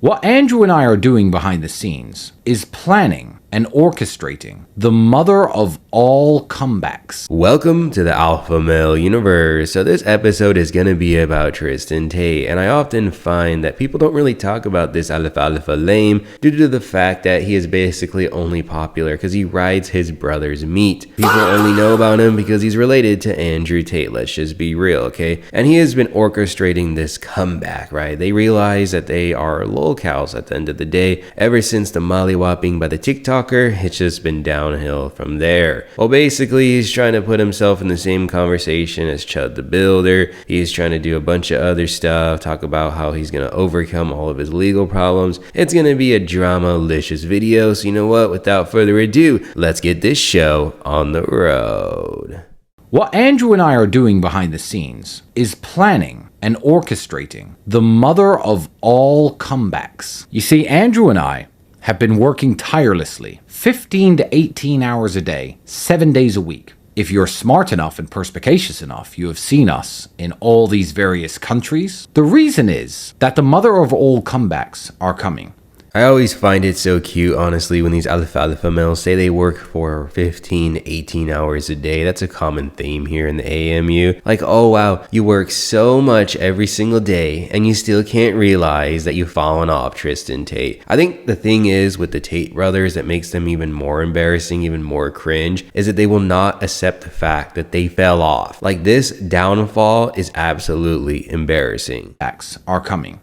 What Andrew and I are doing behind the scenes is planning and orchestrating the mother of all comebacks. Welcome to the Alpha Male universe. So this episode is going to be about Tristan Tate, and I often find that people don't really talk about this alpha lame due to the fact that he is basically only popular because he rides his brother's meat. People only know about him because he's related to Andrew Tate, let's just be real, okay? And he has been orchestrating this comeback, right? They realize that they are lolcows at the end of the day. Ever since the mollywopping by the TikToker, it's just been downhill from there. Well, basically, he's trying to put himself in the same conversation as Chud the Builder. He's trying to do a bunch of other stuff, talk about how he's going to overcome all of his legal problems. It's going to be a drama-licious video, so you know what? Without further ado, let's get this show on the road. What Andrew and I are doing behind the scenes is planning and orchestrating the mother of all comebacks. You see, Andrew and I have been working tirelessly, 15 to 18 hours a day, 7 days a week. If you're smart enough and perspicacious enough, you have seen us in all these various countries. The reason is that the mother of all comebacks are coming. I always find it so cute, honestly, when these alpha males say they work for 15 to 18 hours a day. That's a common theme here in the AMU. Like, oh wow, you work so much every single day and you still can't realize that you've fallen off, Tristan Tate. I think the thing is with the Tate brothers that makes them even more embarrassing, even more cringe, is that they will not accept the fact that they fell off. Like, this downfall is absolutely embarrassing. Comebacks are coming.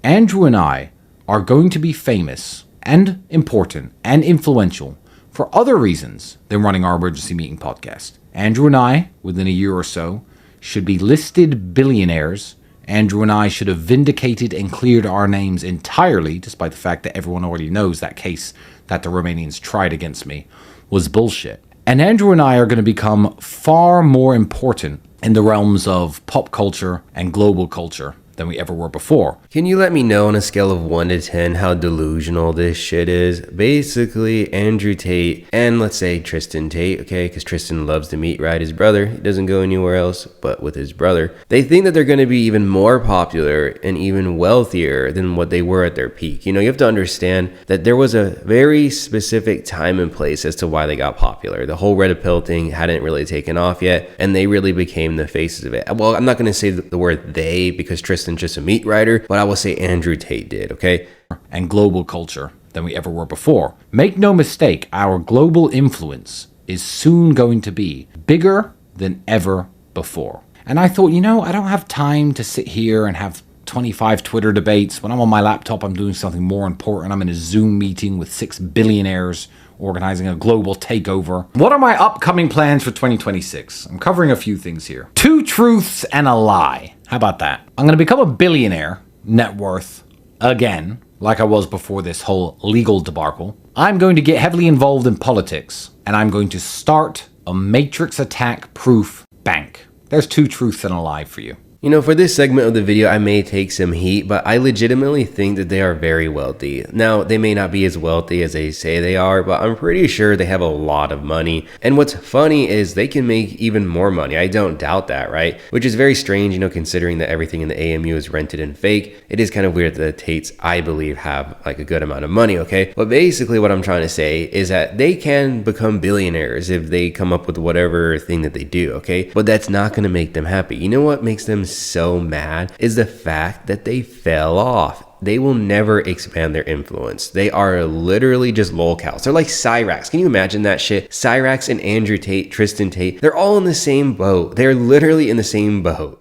Andrew and I are going to be famous and important and influential for other reasons than running our emergency meeting podcast. Andrew and I, within a year or so, should be listed billionaires. Andrew and I should have vindicated and cleared our names entirely, despite the fact that everyone already knows that case that the Romanians tried against me was bullshit. And Andrew and I are going to become far more important in the realms of pop culture and global culture than we ever were before. Can you let me know on a scale of 1 to 10 how delusional this shit is? Basically, Andrew Tate and let's say Tristan Tate, okay, because Tristan loves to meat ride his brother. He doesn't go anywhere else but with his brother. They think that they're going to be even more popular and even wealthier than what they were at their peak. You know, you have to understand that there was a very specific time and place as to why they got popular. The whole red pill thing hadn't really taken off yet, and they really became the faces of it. Well, I'm not going to say the word they because Tristan just a meat rider, but I will say Andrew Tate did, okay? And global culture than we ever were before. Make no mistake, our global influence is soon going to be bigger than ever before. And I thought, you know, I don't have time to sit here and have 25 Twitter debates. When I'm on my laptop, I'm doing something more important. I'm in a Zoom meeting with 6 billionaires organizing a global takeover. What are my upcoming plans for 2026? I'm covering a few things here. 2 truths and a lie. How about that? I'm going to become a billionaire, net worth, again, like I was before this whole legal debacle. I'm going to get heavily involved in politics, and I'm going to start a matrix attack proof bank. There's 2 truths and a lie for you. You know, for this segment of the video, I may take some heat, but I legitimately think that they are very wealthy. Now, they may not be as wealthy as they say they are, but I'm pretty sure they have a lot of money. And what's funny is they can make even more money. I don't doubt that, right? Which is very strange, you know, considering that everything in the AMU is rented and fake. It is kind of weird that the Tates, I believe, have like a good amount of money, okay? But basically what I'm trying to say is that they can become billionaires if they come up with whatever thing that they do, okay? But that's not going to make them happy. You know what makes them so mad is the fact that they fell off. They will never expand their influence. They are literally just lolcows. They're like Cyrax. Can you imagine that shit? Cyrax and Andrew Tate, Tristan Tate, they're all in the same boat. They're literally in the same boat.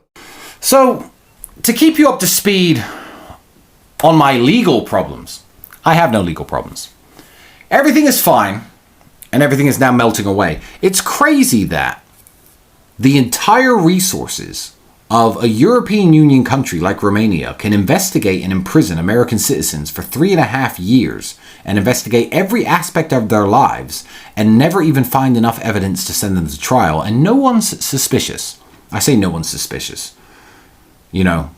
So, to keep you up to speed on my legal problems, I have no legal problems. Everything is fine, and everything is now melting away. It's crazy that the entire resources of a European Union country like Romania can investigate and imprison American citizens for 3.5 years and investigate every aspect of their lives and never even find enough evidence to send them to trial, and no one's suspicious. I say no one's suspicious. You know,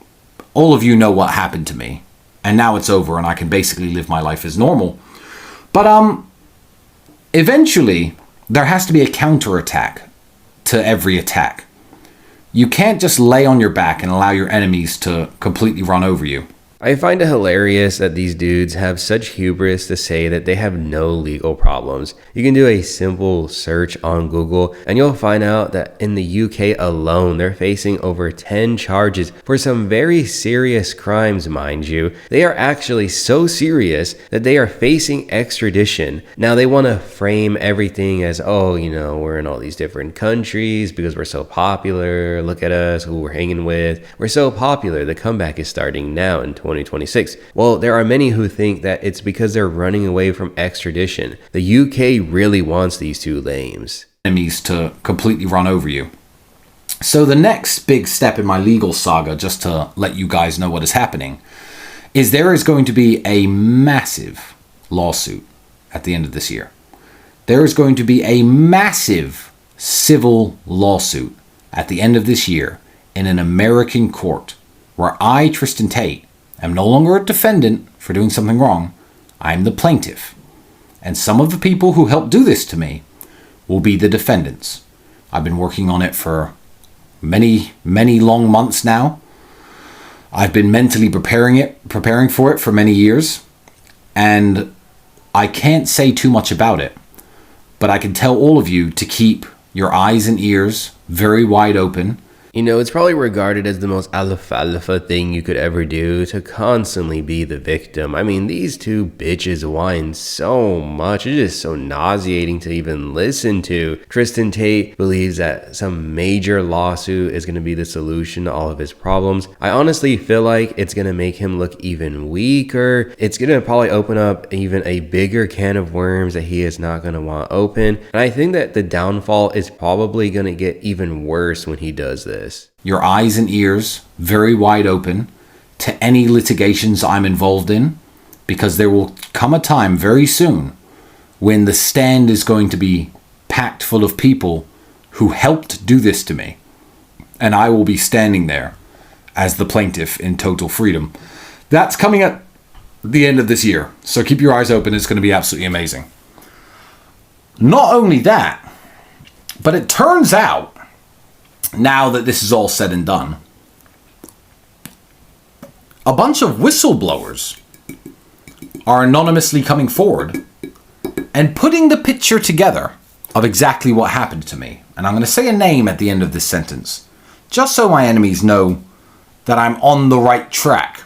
all of you know what happened to me, and now it's over and I can basically live my life as normal. But eventually there has to be a counterattack to every attack. You can't just lay on your back and allow your enemies to completely run over you. I find it hilarious that these dudes have such hubris to say that they have no legal problems. You can do a simple search on Google and you'll find out that in the UK alone, they're facing over 10 charges for some very serious crimes, mind you. They are actually so serious that they are facing extradition. Now they want to frame everything as, oh, you know, we're in all these different countries because we're so popular. Look at us, who we're hanging with. We're so popular. The comeback is starting now in 2026. Well, there are many who think that it's because they're running away from extradition. The UK really wants these two lames. Enemies to completely run over you. So the next big step in my legal saga, just to let you guys know what is happening, is there is going to be a massive lawsuit at the end of this year. There is going to be a massive civil lawsuit at the end of this year in an American court where I, Tristan Tate, am no longer a defendant for doing something wrong. I'm the plaintiff. And some of the people who helped do this to me will be the defendants. I've been working on it for many, many long months now. I've been mentally preparing for it for many years. And I can't say too much about it. But I can tell all of you to keep your eyes and ears very wide open. You know, it's probably regarded as the most alpha thing you could ever do to constantly be the victim. I mean, these two bitches whine so much. It's just so nauseating to even listen to. Tristan Tate believes that some major lawsuit is going to be the solution to all of his problems. I honestly feel like it's going to make him look even weaker. It's going to probably open up even a bigger can of worms that he is not going to want open. And I think that the downfall is probably going to get even worse when he does this. Your eyes and ears very wide open to any litigations I'm involved in, because there will come a time very soon when the stand is going to be packed full of people who helped do this to me, and I will be standing there as the plaintiff in total freedom. That's coming at the end of this year, so keep your eyes open. It's going to be absolutely amazing. Not only that, but it turns out, now that this is all said and done, a bunch of whistleblowers are anonymously coming forward and putting the picture together of exactly what happened to me. And I'm going to say a name at the end of this sentence, just so my enemies know that I'm on the right track.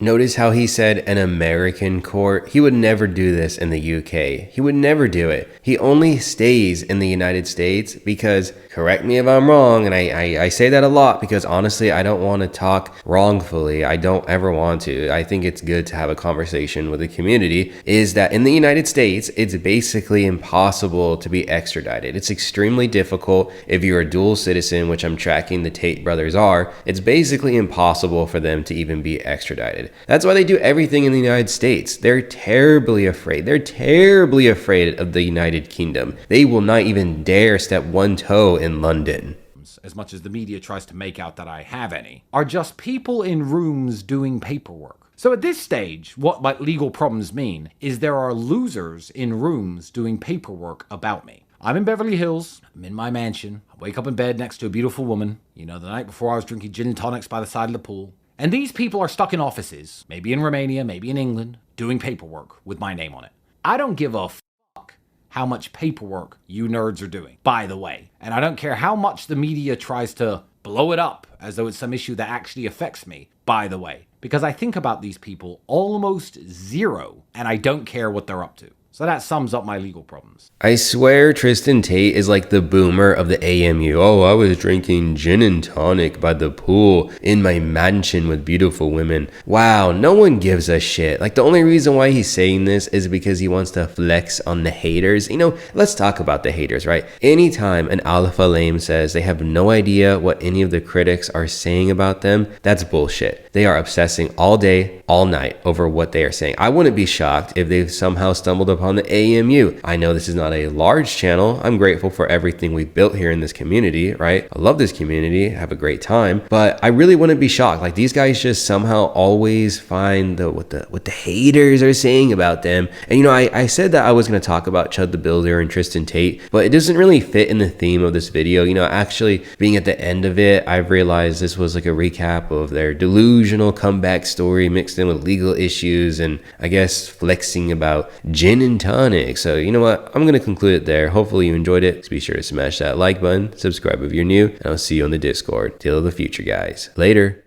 Notice how he said an American court. He would never do this in the UK. He would never do it. He only stays in the United States because, correct me if I'm wrong, and I say that a lot because honestly, I don't want to talk wrongfully. I don't ever want to. I think it's good to have a conversation with the community, is that in the United States, it's basically impossible to be extradited. It's extremely difficult if you're a dual citizen, which I'm tracking the Tate brothers are. It's basically impossible for them to even be extradited. That's why they do everything in the United States. They're terribly afraid. They're terribly afraid of the United Kingdom. They will not even dare step one toe in London. As much as the media tries to make out that I have any, are just people in rooms doing paperwork. So at this stage, what my legal problems mean is there are losers in rooms doing paperwork about me. I'm in Beverly Hills. I'm in my mansion. I wake up in bed next to a beautiful woman. You know, the night before I was drinking gin and tonics by the side of the pool. And these people are stuck in offices, maybe in Romania, maybe in England, doing paperwork with my name on it. I don't give a fuck how much paperwork you nerds are doing, by the way. And I don't care how much the media tries to blow it up as though it's some issue that actually affects me, by the way. Because I think about these people almost zero, and I don't care what they're up to. So that sums up my legal problems. I swear Tristan Tate is like the boomer of the AMU. Oh, I was drinking gin and tonic by the pool in my mansion with beautiful women. Wow, no one gives a shit. Like, the only reason why he's saying this is because he wants to flex on the haters. You know, let's talk about the haters, right? Anytime an alpha lame says they have no idea what any of the critics are saying about them, that's bullshit. They are obsessing all day, all night over what they are saying. I wouldn't be shocked if they've somehow stumbled upon the AMU. I know this is not a large channel. I'm grateful for everything we've built here in this community, right? I love this community, have a great time, but I really wouldn't be shocked. Like, these guys just somehow always find what the haters are saying about them. And I said that I was going to talk about Chud the Builder and Tristan Tate, but it doesn't really fit in the theme of this video. Actually being at the end of it, I've realized this was like a recap of their delusional comeback story mixed in with legal issues and I guess flexing about gin and tonic. So you know what? I'm going to conclude it there. Hopefully you enjoyed it. So be sure to smash that like button, subscribe if you're new, and I'll see you on the Discord. Till the future, guys. Later.